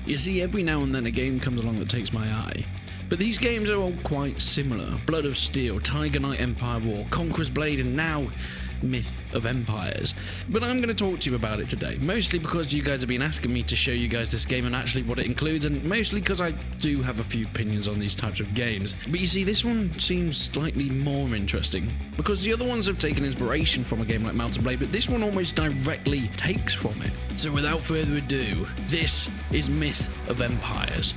You see, every now and then a game comes along that takes my eye. But these games are all quite similar. Blood of Steel, Tiger Knight Empire War, Conquerors Blade, and now Myth of Empires. But I'm going to talk to you about it today, mostly because you guys have been asking me to show you guys this game and actually what it includes, and mostly because I do have a few opinions on these types of games. But you see, this one seems slightly more interesting, because the other ones have taken inspiration from a game like Mount & Blade, but this one almost directly takes from it. So without further ado, this is Myth of Empires.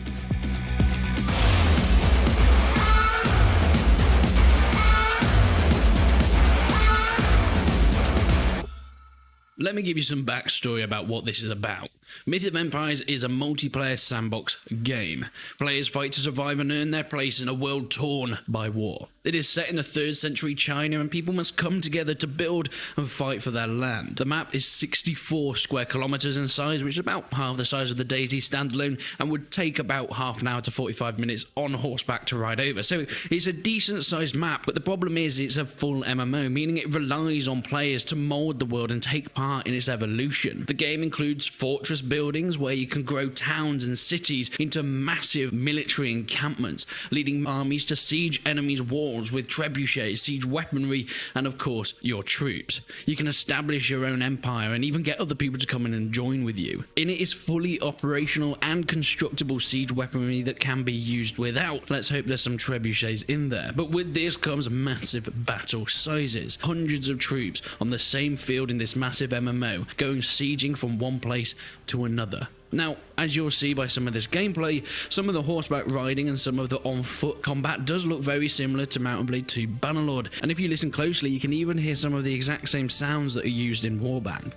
Let me give you some backstory about what this is about. Myth of Empires is a multiplayer sandbox game. Players fight to survive and earn their place in a world torn by war. It is set in the 3rd century China, and people must come together to build and fight for their land. The map is 64 square kilometers in size, which is about half the size of the Daisy standalone, and would take about half an hour to 45 minutes on horseback to ride over. So it's a decent sized map, but the problem is it's a full MMO, meaning it relies on players to mold the world and take part in its evolution. The game includes fortress buildings where you can grow towns and cities into massive military encampments, leading armies to siege enemies' walls with trebuchets, siege weaponry, and of course your troops. You can establish your own empire and even get other people to come in and join with you. In it is fully operational and constructible siege weaponry that can be used without. Let's hope there's some trebuchets in there. But with this comes massive battle sizes. Hundreds of troops on the same field in this massive MMO, going sieging from one place to another. Now, as you'll see by some of this gameplay, some of the horseback riding and some of the on-foot combat does look very similar to Mount & Blade 2 Bannerlord, and if you listen closely, you can even hear some of the exact same sounds that are used in Warband.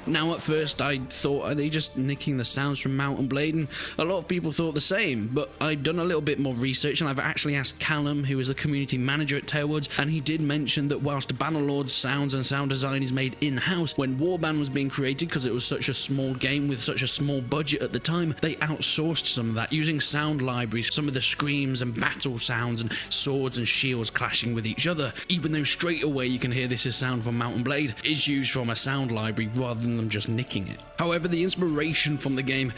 Now, at first, I thought, are they just nicking the sounds from Mount & Blade? And a lot of people thought the same, but I've done a little bit more research, and I've actually asked Callum, who is the community manager at Tailwoods, and he did mention that whilst Bannerlord's sounds and sound design is made in-house, when Warband was being created, because it was such a small game with such a small budget at the time, they outsourced some of that, using sound libraries, some of the screams and battle sounds and swords and shields clashing with each other, even though straight away you can hear this is sound from Mount & Blade, is used from a sound library rather than them just nicking it. However, the inspiration from the game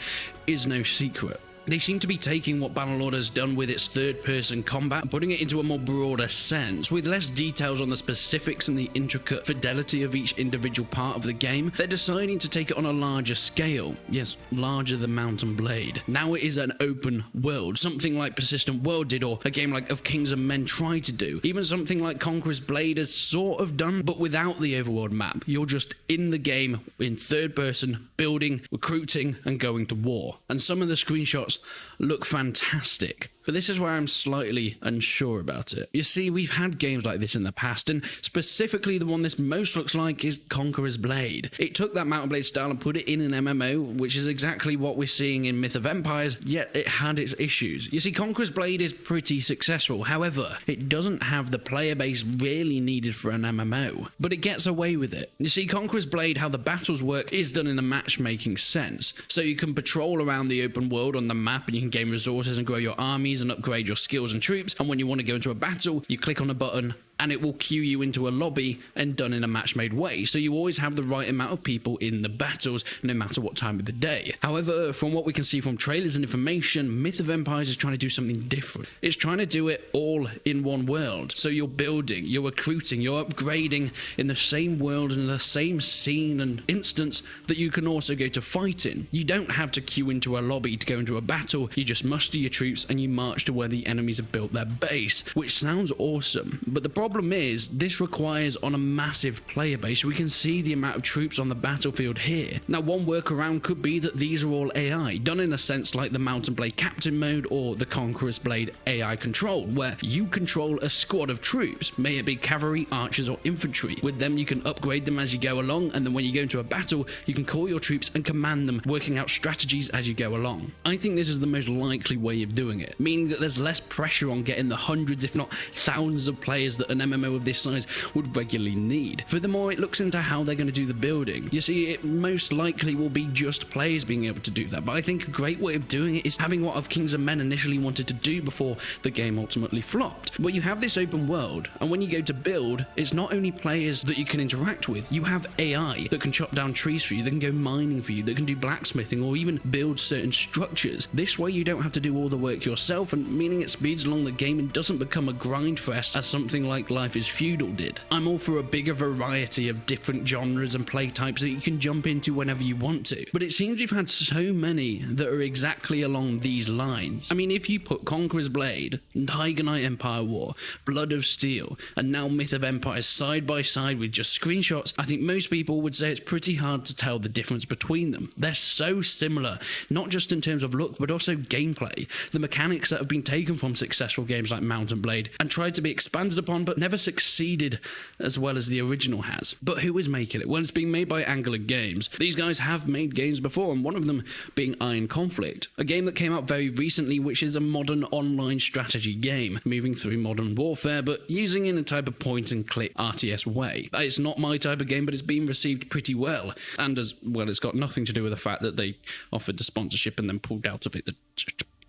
is no secret. They seem to be taking what Bannerlord has done with its third-person combat and putting it into a more broader sense, with less details on the specifics and the intricate fidelity of each individual part of the game. They're deciding to take it on a larger scale. Yes, larger than Mount & Blade. Now it is an open world, something like Persistent World did, or a game like Of Kings and Men tried to do. Even something like Conquerors Blade has sort of done, but without the overworld map. You're just in the game in third person, building, recruiting, and going to war. And some of the screenshots look fantastic. But this is where I'm slightly unsure about it. You see, we've had games like this in the past, and specifically the one this most looks like is Conquerors Blade. It took that Mount & Blade style and put it in an MMO, which is exactly what we're seeing in Myth of Empires, yet it had its issues. You see, Conquerors Blade is pretty successful, however, it doesn't have the player base really needed for an MMO, but it gets away with it. You see, Conquerors Blade, how the battles work, is done in a matchmaking sense. So you can patrol around the open world on the map, and you can gain resources and grow your armies and upgrade your skills and troops, and when you want to go into a battle, you click on a button and it will queue you into a lobby, and done in a match-made way, so you always have the right amount of people in the battles, no matter what time of the day. However, from what we can see from trailers and information, Myth of Empires is trying to do something different. It's trying to do it all in one world, so you're building, you're recruiting, you're upgrading in the same world and the same scene and instance that you can also go to fight in. You don't have to queue into a lobby to go into a battle, you just muster your troops and you march to where the enemies have built their base, which sounds awesome, but the problem is this requires on a massive player base. We can see the amount of troops on the battlefield here. Now, one workaround could be that these are all AI, done in a sense like the Mount & Blade Captain mode or the Conquerors Blade AI controlled, where you control a squad of troops, may it be cavalry, archers or infantry. With them you can upgrade them as you go along, and then when you go into a battle you can call your troops and command them, working out strategies as you go along. I think this is the most likely way of doing it, meaning that there's less pressure on getting the hundreds if not thousands of players that an MMO of this size would regularly need. Furthermore, it looks into how they're going to do the building. You see, it most likely will be just players being able to do that, but I think a great way of doing it is having what of Kings of Men initially wanted to do before the game ultimately flopped, where you have this open world, and when you go to build, it's not only players that you can interact with, you have AI that can chop down trees for you, that can go mining for you, that can do blacksmithing or even build certain structures. This way you don't have to do all the work yourself, and meaning it speeds along the game and doesn't become a grind fest as something like Life is Feudal did. I'm all for a bigger variety of different genres and play types that you can jump into whenever you want to, but it seems we've had so many that are exactly along these lines. I mean, if you put Conquerors Blade, Tiger Knight Empire War, Blood of Steel, and now Myth of Empires side by side with just screenshots, I think most people would say it's pretty hard to tell the difference between them. They're so similar, not just in terms of look, but also gameplay. The mechanics that have been taken from successful games like Mount & Blade and tried to be expanded upon, but never succeeded as well as the original has. But who is making it? Well, it's being made by Angular Games. These guys have made games before, and one of them being Iron Conflict, a game that came out very recently, which is a modern online strategy game, moving through modern warfare, but using it in a type of point-and-click RTS way. It's not my type of game, but it's been received pretty well, and as well, it's got nothing to do with the fact that they offered the sponsorship and then pulled out of it, the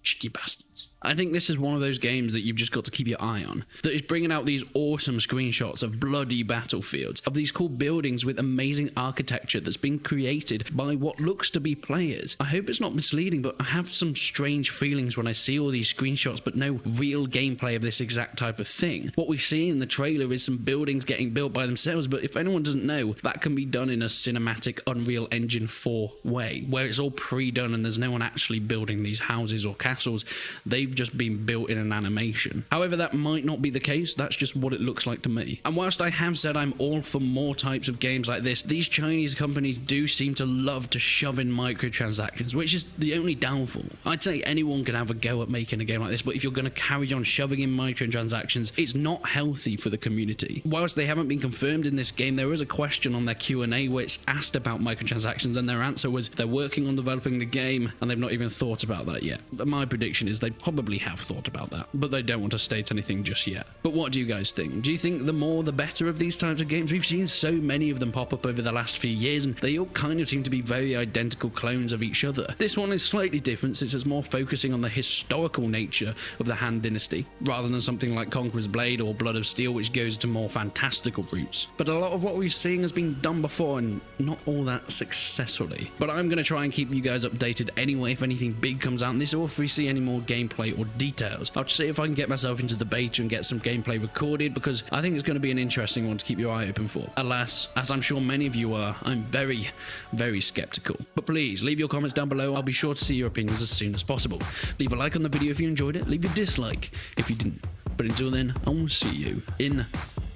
cheeky bastards. I think this is one of those games that you've just got to keep your eye on, that is bringing out these awesome screenshots of bloody battlefields, of these cool buildings with amazing architecture that's been created by what looks to be players. I hope it's not misleading, but I have some strange feelings when I see all these screenshots but no real gameplay of this exact type of thing. What we see in the trailer is some buildings getting built by themselves, but if anyone doesn't know, that can be done in a cinematic Unreal Engine 4 way, where it's all pre-done and there's no one actually building these houses or castles. They've just been built in an animation. However, that might not be the case. That's just what it looks like to me. And whilst I have said I'm all for more types of games like this, these Chinese companies do seem to love to shove in microtransactions, which is the only downfall. I'd say anyone can have a go at making a game like this, but if you're going to carry on shoving in microtransactions, it's not healthy for the community. Whilst they haven't been confirmed in this game, there is a question on their Q&A where it's asked about microtransactions, and their answer was they're working on developing the game and they've not even thought about that yet. But my prediction is they probably have thought about that, but they don't want to state anything just yet. But what do you guys think? Do you think the more the better of these types of games? We've seen so many of them pop up over the last few years, and they all kind of seem to be very identical clones of each other. This one is slightly different since it's more focusing on the historical nature of the Han Dynasty, rather than something like Conquerors Blade or Blood of Steel, which goes to more fantastical routes. But a lot of what we've seen has been done before, and not all that successfully. But I'm going to try and keep you guys updated anyway if anything big comes out in this, or if we see any more gameplay or details. I'll see if I can get myself into the beta and get some gameplay recorded, because I think it's going to be an interesting one to keep your eye open for. Alas, as I'm sure many of you are, I'm very, very skeptical. But please, leave your comments down below. I'll be sure to see your opinions as soon as possible. Leave a like on the video if you enjoyed it. Leave a dislike if you didn't. But until then, I will see you in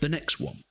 the next one.